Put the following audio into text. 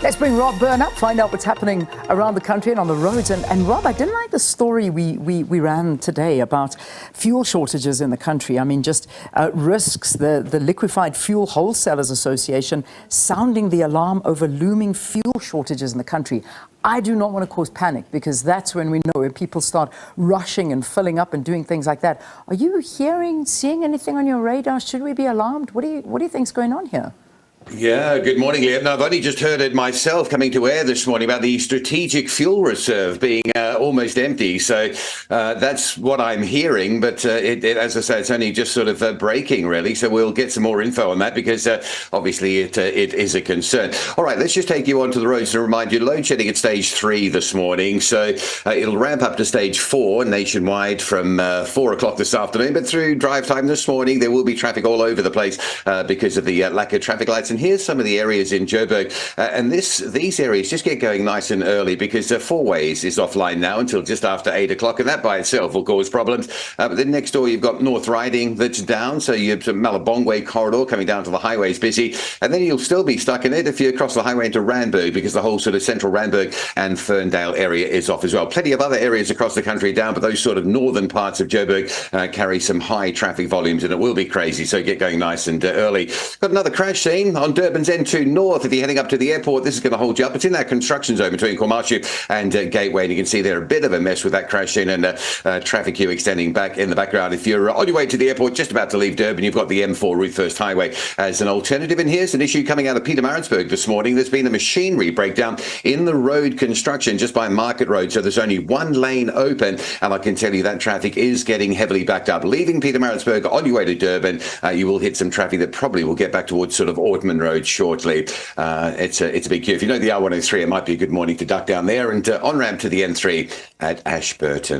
Let's bring Rob Byrne up, find out what's happening around the country and on the roads. And Rob, I didn't like the story we ran today about fuel shortages in the country. I mean, just risks, the Liquefied Fuel Wholesalers Association sounding the alarm over looming fuel shortages in the country. I do not want to cause panic, because that's when we know when people start rushing and filling up and doing things like that. Are you seeing anything on your radar? Should we be alarmed? What do you think's going on here? Yeah, good morning, Liam. Now, I've only just heard it myself coming to air this morning about the strategic fuel reserve being almost empty. So that's what I'm hearing. But as I say, it's only just sort of breaking, really. So we'll get some more info on that, because obviously it is a concern. All right, let's just take you onto the roads and remind you, load shedding at stage 3 this morning. So it'll ramp up to stage 4 nationwide from 4 o'clock this afternoon. But through drive time this morning, there will be traffic all over the place because of the lack of traffic lights. And here's some of the areas in Joburg. And these areas just get going nice and early, because Four Ways is offline now until just after 8 o'clock. And that by itself will cause problems. But then next door, you've got North Riding that's down. So you have Malabong Way corridor coming down to the highway is busy. And then you'll still be stuck in it if you cross the highway into Randburg, because the whole sort of central Randburg and Ferndale area is off as well. Plenty of other areas across the country down, but those sort of northern parts of Joburg carry some high traffic volumes, and it will be crazy. So get going nice and early. Got another crash scene on Durban's N2 North. If you're heading up to the airport, this is going to hold you up. It's in that construction zone between Kwamashu and Gateway, and you can see there a bit of a mess with that crash scene and traffic queue extending back in the background. If you're on your way to the airport, just about to leave Durban, you've got the M4 Route First Highway as an alternative. And here's an issue coming out of Pietermaritzburg this morning. There's been a machinery breakdown in the road construction just by Market Road, so there's only one lane open, and I can tell you that traffic is getting heavily backed up. Leaving Pietermaritzburg on your way to Durban, you will hit some traffic that probably will get back towards sort of Ortman Road shortly. It's a big queue. If you know the R103, it might be a good morning to duck down there and on-ramp to the N3 at Ashburton.